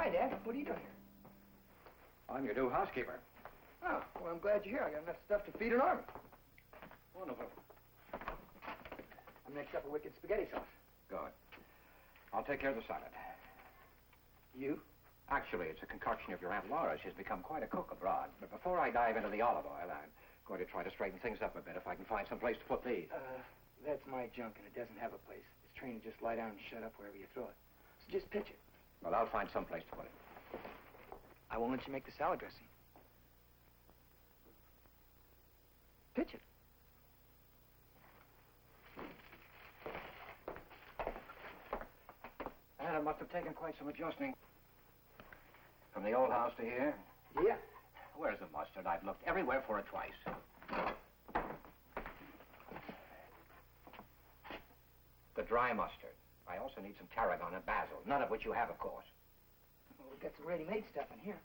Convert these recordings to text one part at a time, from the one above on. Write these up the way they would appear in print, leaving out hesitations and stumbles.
Hi, Dad. What are you doing here? I'm your new housekeeper. Oh, well, I'm glad you're here. I got enough stuff to feed an army. Wonderful. I'm mixed up a wicked spaghetti sauce. Good. I'll take care of the salad. You? Actually, it's a concoction of your Aunt Laura. She's become quite a cook abroad. But before I dive into the olive oil, I'm going to try to straighten things up a bit if I can find some place to put these. That's my junk, and it doesn't have a place. It's trained to just lie down and shut up wherever you throw it. So just pitch it. Well, I'll find some place to put it. I won't let you make the salad dressing. Pitch it. And it must have taken quite some adjusting. From the old house to here. Yeah. Where's the mustard? I've looked everywhere for it twice. The dry mustard. I also need some tarragon and basil, none of which you have, of course. Well, we've got some ready-made stuff in here.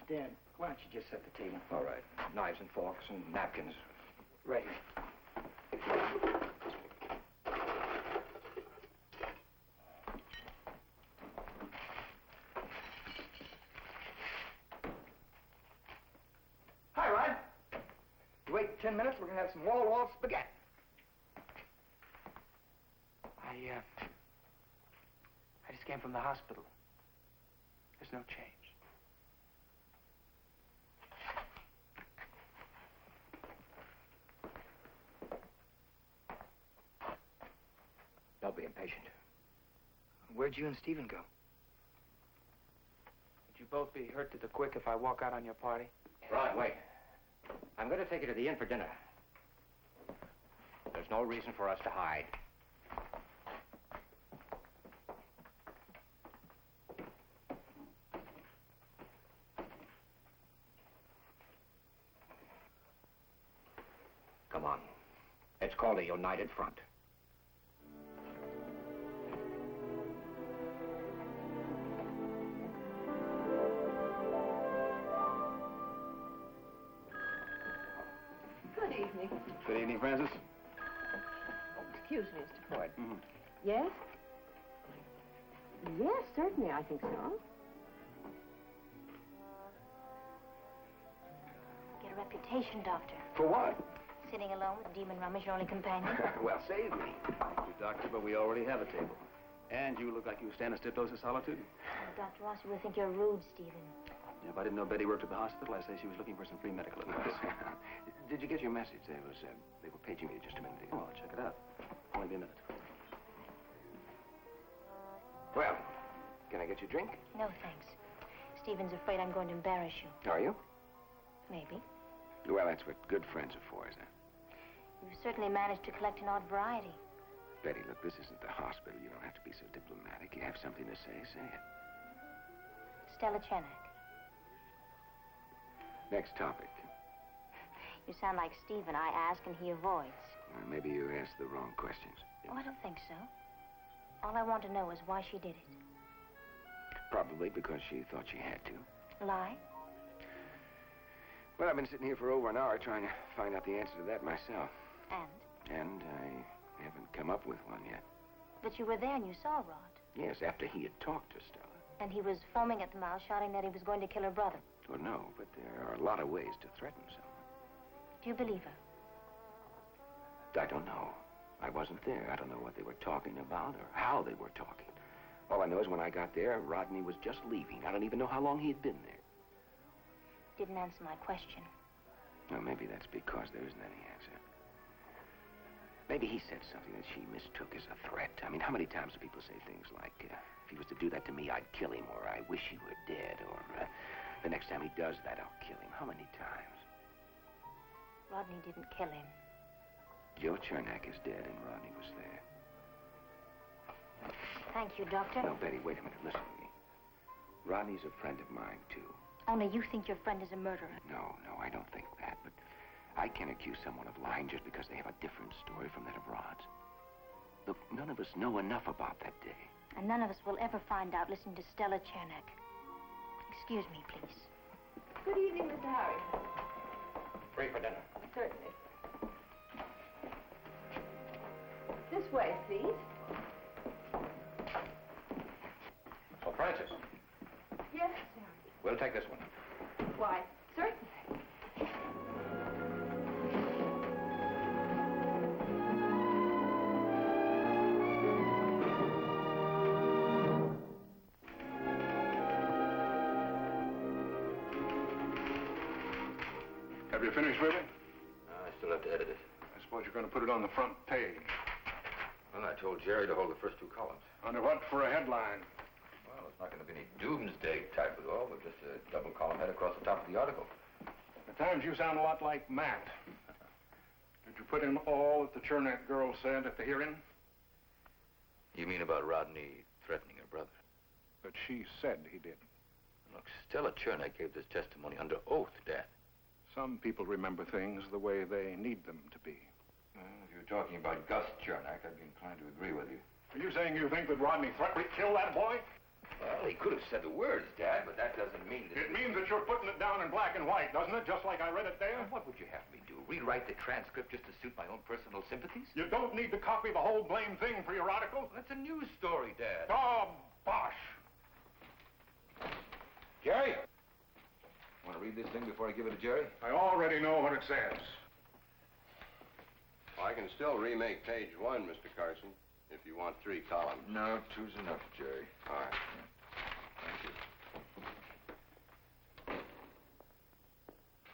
Dad, why don't you just set the table? All right. Knives and forks and napkins. Right here. Hi, Rod. You wait 10 minutes, we're going to have some wall-to-wall spaghetti. I just came from the hospital. There's no change. Don't be impatient. Where'd you and Stephen go? Would you both be hurt to the quick if I walk out on your party? Rod, wait. I'm going to take you to the inn for dinner. There's no reason for us to hide. Come on. It's called a united front. Good evening. Good evening, Francis. Excuse me, Mr. Ford. Mm-hmm. Yes? Yes, certainly, I think so. Get a reputation, Doctor. For what? Sitting alone with Demon Rum as your only companion. Well, save me. Thank you, Doctor, but we already have a table. And you look like you stand a stiff dose of solitude. Dr. Ross will think you're rude, Stephen. Yeah, if I didn't know Betty worked at the hospital, I'd say she was looking for some free medical advice. Did you get your message? They were paging me just a minute ago. Oh, check it out. Only be a minute. Well, can I get you a drink? No, thanks. Stephen's afraid I'm going to embarrass you. Are you? Maybe. Well, that's what good friends are for, isn't it? You've certainly managed to collect an odd variety. Betty, look, this isn't the hospital. You don't have to be so diplomatic. You have something to say it. Stella Chenak. Next topic. You sound like Stephen. I ask and he avoids. Maybe you asked the wrong questions. Oh, I don't think so. All I want to know is why she did it. Probably because she thought she had to. Lie? Well, I've been sitting here for over an hour trying to find out the answer to that myself. And I haven't come up with one yet. But you were there and you saw Rod. Yes, after he had talked to Stella. And he was foaming at the mouth, shouting that he was going to kill her brother. Well, no, but there are a lot of ways to threaten someone. Do you believe her? I don't know. I wasn't there. I don't know what they were talking about or how they were talking. All I know is when I got there, Rodney was just leaving. I don't even know how long he had been there. Didn't answer my question. Well, maybe that's because there isn't any answer. Maybe he said something that she mistook as a threat. I mean, how many times do people say things like, if he was to do that to me, I'd kill him, or I wish he were dead, or the next time he does that, I'll kill him. How many times? Rodney didn't kill him. Joe Chernak is dead, and Rodney was there. Thank you, Doctor. No, Betty, wait a minute. Listen to me. Rodney's a friend of mine, too. Only you think your friend is a murderer. No, I don't think that, but I can't accuse someone of lying just because they have a different story from that of Rod's. Look, none of us know enough about that day. And none of us will ever find out listening to Stella Chernak. Excuse me, please. Good evening, Mr. Harry. Free for dinner. Certainly. This way, please. Oh, Francis, Yes, sir. we'll take this one. Why, certainly. Have you finished with it? I still have to edit it. I suppose you're going to put it on the front page. Well, I told Jerry to hold the first two columns. Under what for a headline? Well, it's not going to be any doomsday type at all, but just a double column head across the top of the article. At times you sound a lot like Matt. Did you put in all that the Chernak girl said at the hearing? You mean about Rodney threatening her brother? That she said he did. Look, Stella Chernak gave this testimony under oath, Dad. Some people remember things the way they need them to be. Well, if you're talking about Gus Chernak, I'd be inclined to agree with you. Are you saying you think that Rodney threatened to kill that boy? Well, he could have said the words, Dad, but that doesn't mean that... It means that you're putting it down in black and white, doesn't it? Just like I read it there? What would you have me do? Rewrite the transcript just to suit my own personal sympathies? You don't need to copy the whole blame thing for your article. That's a news story, Dad. Oh, bosh. Jerry! Want to read this thing before I give it to Jerry? I already know what it says. I can still remake page 1, Mr. Carson, if you want 3 columns. No, two's enough, Jerry. All right. Thank you.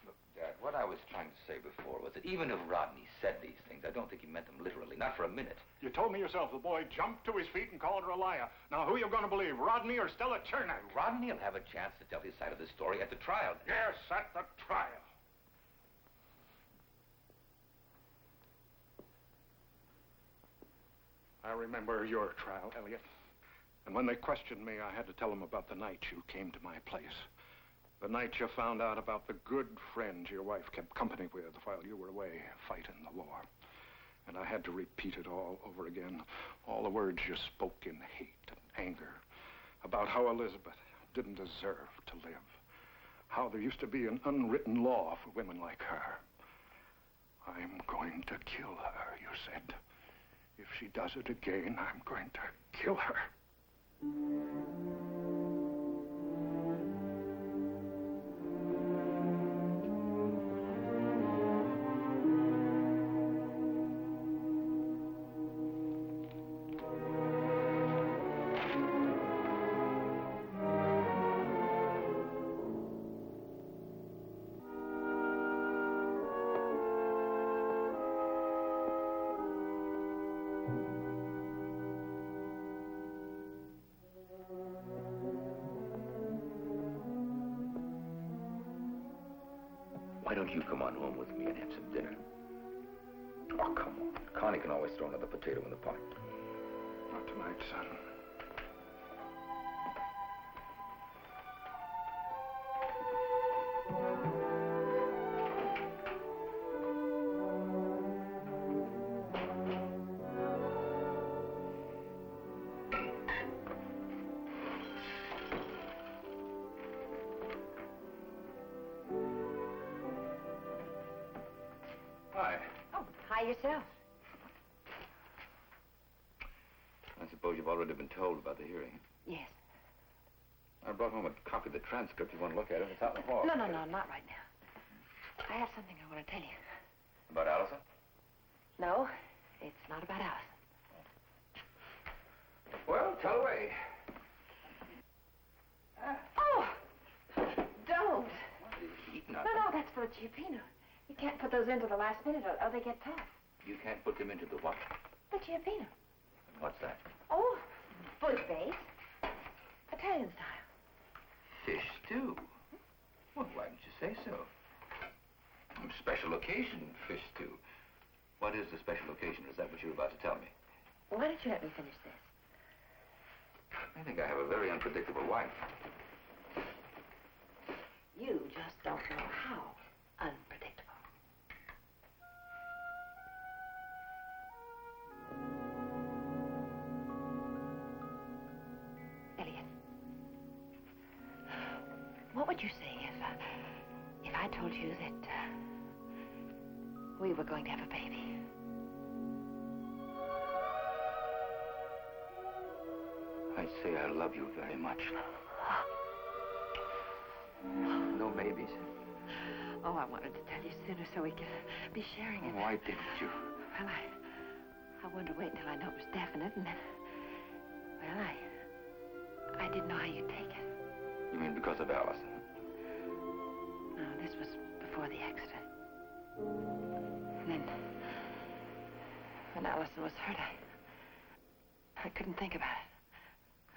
Look, Dad, what I was trying to say before was that even if Rodney said these things, I don't think he meant them literally, not for a minute. You told me yourself the boy jumped to his feet and called her a liar. Now, who are you going to believe, Rodney or Stella Chernak? Rodney will have a chance to tell his side of the story at the trial. Yes, at the trial. I remember your trial, Elliot. And when they questioned me, I had to tell them about the night you came to my place. The night you found out about the good friends your wife kept company with while you were away fighting the war. And I had to repeat it all over again. All the words you spoke in hate and anger. About how Elizabeth didn't deserve to live. How there used to be an unwritten law for women like her. I'm going to kill her, you said. If she does it again, I'm going to kill her. Why don't you come on home with me and have some dinner? Oh, come on. Connie can always throw another potato in the pot. Not tonight, son. Hi. Oh, hi yourself. I suppose you've already been told about the hearing. Yes. I brought home a copy of the transcript. You want to look at it? It's out in the hall. No, not right now. I have something I want to tell you. About Allison? No, it's not about Allison. Well, tell away. Oh! Don't! Eat No, nothing. that's for the Chiapino. You can't put those in till the last minute or they get tough. You can't put them into the what? The Chiapino. What's that? Oh, food base. Italian style. Fish stew. Well, why didn't you say so? Special occasion fish stew. What is the special occasion? Is that what you're about to tell me? Why don't you let me finish this? I think I have a very unpredictable wife. You just don't know how unpredictable. Elliot, what would you say if I told you that we were going to have a baby. I say I love you very much. No babies. Oh, I wanted to tell you sooner so we could be sharing it. Why didn't you? Well, I wanted to wait until I know it was definite, and then, well, I didn't know how you'd take it. You mean because of Allison? No, this was before the accident. And then, when Allison was hurt, I couldn't think about it.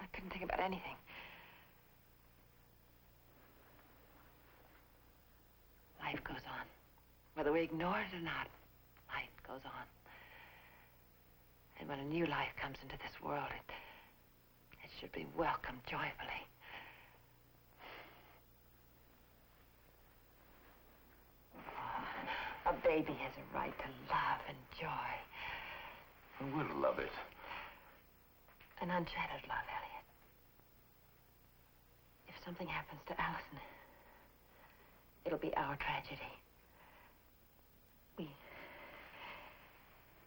I couldn't think about anything. Life goes on. Whether we ignore it or not, life goes on. And when a new life comes into this world, it should be welcomed joyfully. A baby has a right to love and joy. We'll love it. An unshattered love, Elliot. If something happens to Allison, it'll be our tragedy.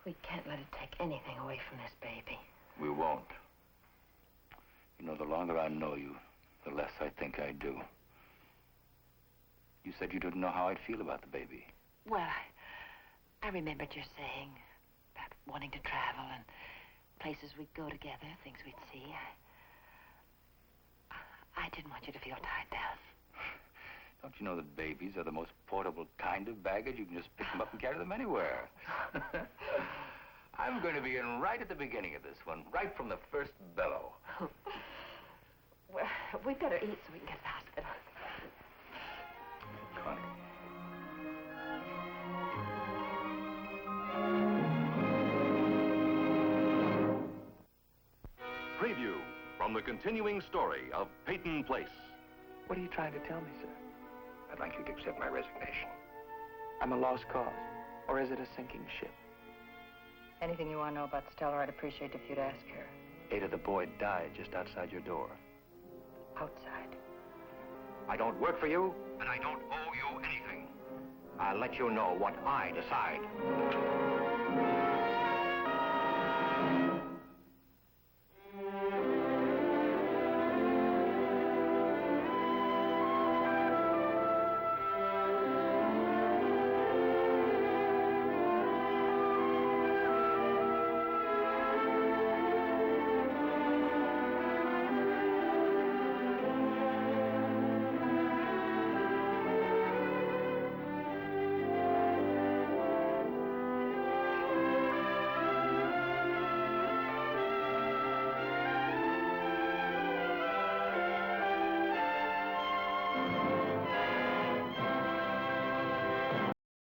We can't let it take anything away from this baby. We won't. You know, the longer I know you, the less I think I do. You said you didn't know how I'd feel about the baby. Well, I remembered your saying about wanting to travel and places we'd go together, things we'd see. I didn't want you to feel tied down. Don't you know that babies are the most portable kind of baggage? You can just pick them up and carry them anywhere. I'm going to be in right at the beginning of this one, right from the first bellow. Well, we'd better eat so we can get to the hospital. Connie. Preview from the continuing story of Peyton Place. What are you trying to tell me, sir? I'd like you to accept my resignation. I'm a lost cause. Or is it a sinking ship? Anything you want to know about Stella, I'd appreciate if you'd ask her. Ada the Boyd died just outside your door. Outside. I don't work for you, and I don't owe you anything. I'll let you know what I decide.